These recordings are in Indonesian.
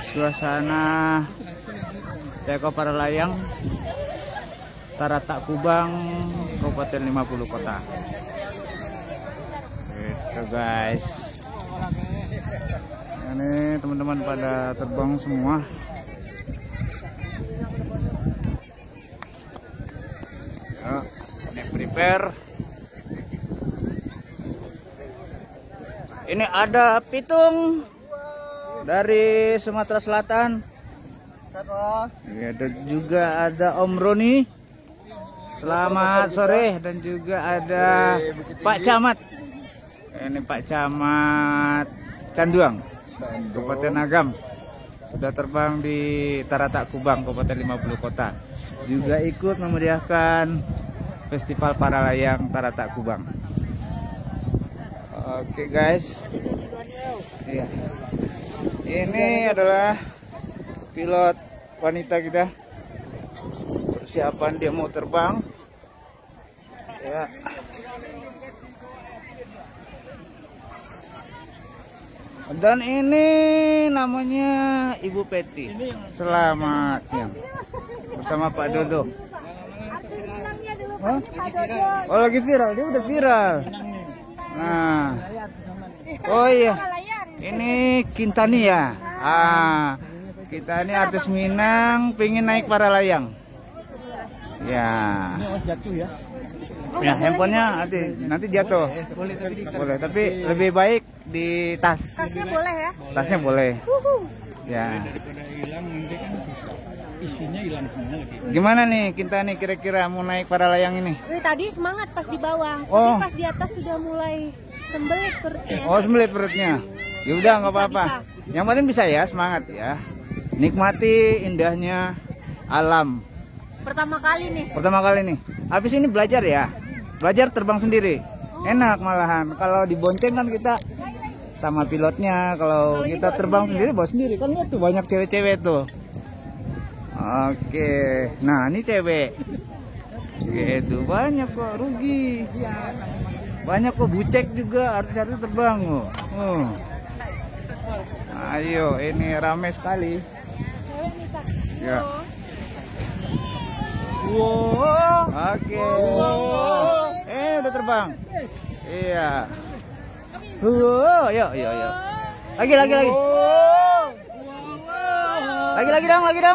Suasana Teko Paralayang Taratak Kubang, Kabupaten 50 Kota. Gitu guys. Ini teman-teman pada terbang semua. Yuk, ini prepare. Ini ada pitung dari Sumatera Selatan. Ya, dan juga ada Om Roni. Selamat sore. Dan juga ada Pak Camat. Ini Pak Camat Canduang, Kabupaten Agam. Sudah terbang di Taratak Kubang, Kabupaten 50 Kota. Juga ikut memeriahkan Festival Paralayang Taratak Kubang. Oke guys. Iya. Ini adalah pilot wanita kita. Persiapan dia mau terbang. Ya. Dan ini namanya Ibu Peti. Selamat siang. Bersama Pak Dodo. Hah? Oh lagi viral, dia udah viral. Nah. Oh iya. Ini Kintani ya. Kita ini artis Minang pengen naik paralayang. Ya. Ya, handphonenya nanti jatuh. Boleh, tapi lebih baik di tas. Tasnya boleh ya? Tasnya boleh. Ya. Isinya hilang semua lagi. Gimana nih kita nih kira-kira mau naik paralayang ini? Tadi semangat pas di bawah, Oh. tapi pas di atas sudah mulai sembelit perutnya. Oh, sembelit perutnya. Ya udah nggak apa-apa. Yang penting bisa ya, semangat ya. Nikmati indahnya alam. Pertama kali nih. Pertama kali nih. Habis ini belajar ya. Belajar terbang sendiri. Enak malahan. Kalau dibonceng kan kita sama pilotnya. Kalau kita terbang sendiri bawa sendiri. Kan lihat tuh banyak cewek-cewek tuh. Oke. Nah, ini cewek. Gitu banyak kok, rugi. Banyak kok bucek juga artis-artis terbang kok. Ayo, ini ramai sekali. Ya. Wow. Oke. Udah terbang. Iya. Yuk. Lagi. Lagi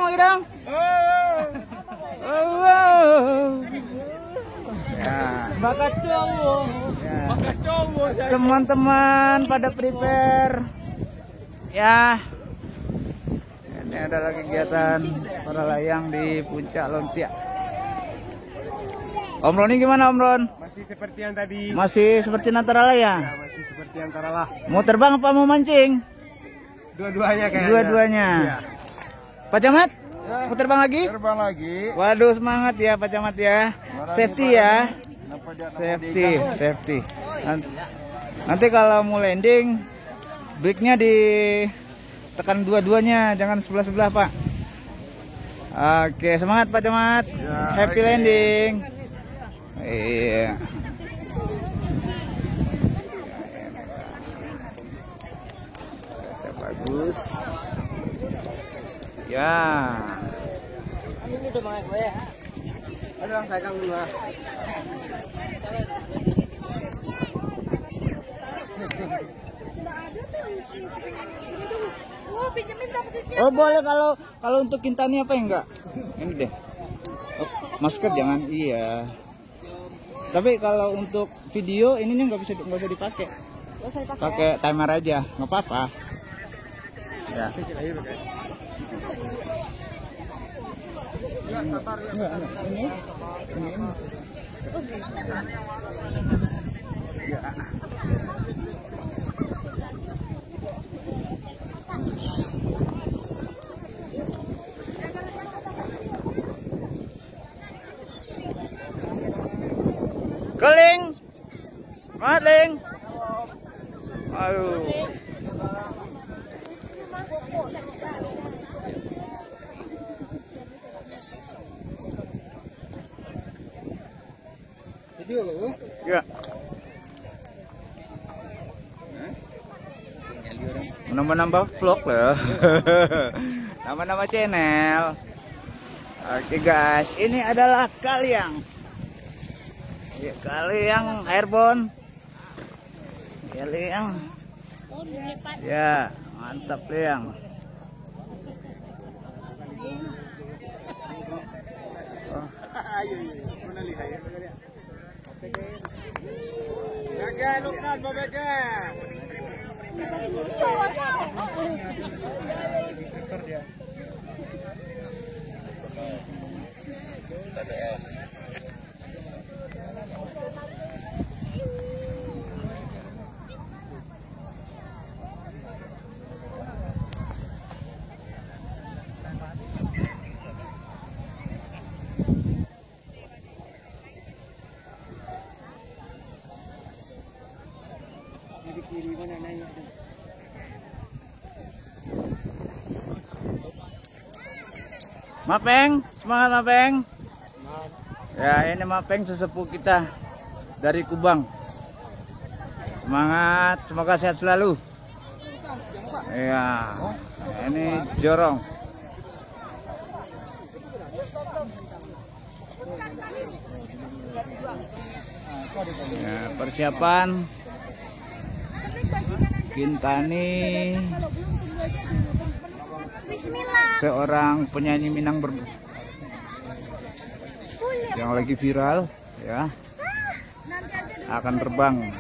dong. Ya. Teman-teman pada prepare. Ya. Ini adalah kegiatan paralayang di Puncak Lontia. Om Roni gimana Om Ron? Masih seperti yang tadi. Masih seperti antara lah ya? Masih seperti antara lah. Mau terbang apa mau mancing? Dua-duanya kayaknya. Dua-duanya. Iya. Pak Camat? Mau terbang lagi? Terbang lagi. Waduh semangat ya Pak Camat ya. Safety ya. Safety. Nanti kalau mau landing, breaknya ditekan dua-duanya, jangan sebelah-sebelah Pak. Oke, semangat Pak Camat. Ya, happy landing. Iya. Bagus. Ya. Ini udah naik ya. Ada yang pegang dulu. Oh boleh kalau untuk Kintani apa ya enggak? Ini deh. Oh, masker jangan. Iya. Tapi kalau untuk video ini nih nggak usah dipakai. Pakai timer aja, nggak apa-apa. Ya. Ini. Ya. Keling. Maling. Aduh. Video lo? Ya. Nambah-nambah vlog loh. Nama-nama channel. Oke guys, ini adalah Kaliang. Ya, Kaliang airborne. Kaliang. Ya, mantap Liang. Oh. Mapeng, semangat Mapeng. Ya, ini Mapeng sesepuh kita dari Kubang. Semangat, semoga sehat selalu. Ya, ini Jorong. Ya, persiapan Kintani, seorang penyanyi Minang yang lagi viral, ya, akan terbang.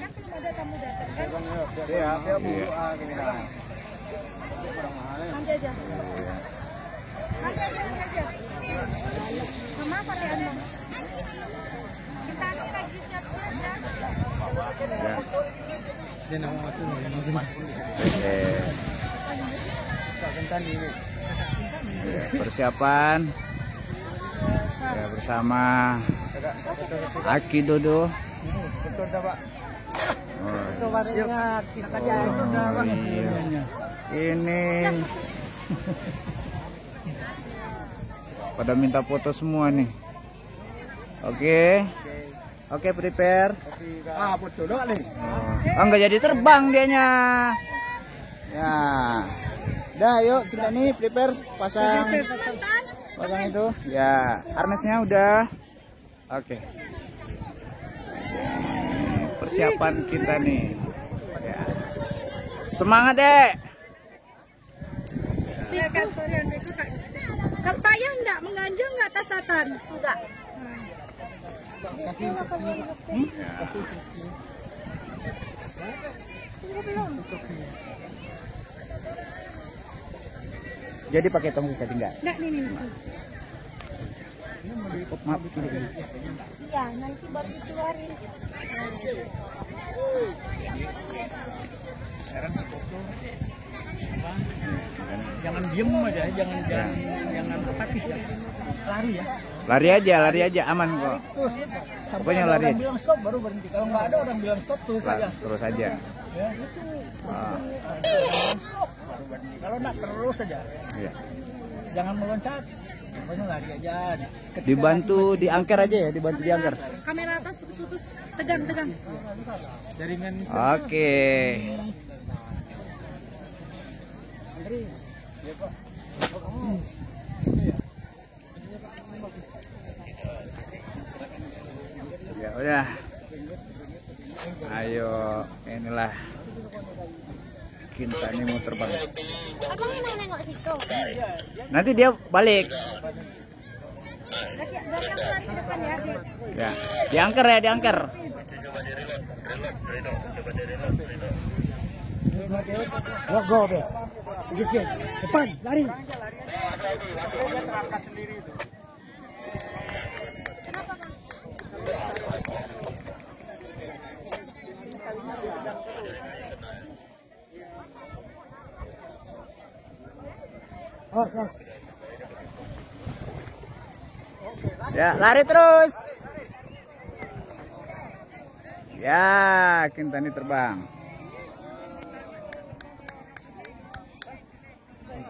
Persiapan ya, bersama Aki Dodo. Ini pada minta foto semua nih. Oke, prepare. Oh, nggak jadi terbang dianya. Ya. Dah, yuk kita nih prepare pasang itu. Ya, harnessnya udah. Oke. Persiapan kita nih. Ya. Semangat deh. Kampanye enggak mengganjal enggak tas tatan? Enggak. Jadi pakai tongkat tadi enggak? Enggak, nih. Maaf. Iya, nanti baru dikeluarin. Jangan diem aja, jangan apatis ya. Lari aja, aman kok. Pokoknya lari. Orang bilang stop baru berhenti. Kalau nggak ada orang bilang stop terus aja. Terus aja. Ya, itu. Kalau nggak terus aja. Iya. Jangan meloncat. Pokoknya lari aja. Dibantu diangker aja ya, dibantu diangker. Kamera atas putus-putus, tegang. Jaringan. Oke. Ya udah. Ayo, inilah Kintani mau terbang. Abang emang nengok situ. Nanti dia balik. Berarti aku lari ke depan ya. Ya, diangker. Go, deh. Depan, lari. Ya, lari terus. Ya, Kintani terbang.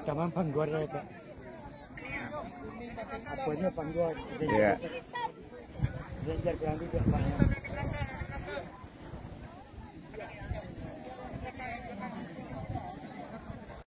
Taman Pangguar ya, Pak. Apanya Pangguar? Iya. Jangan kurang juga, Pak.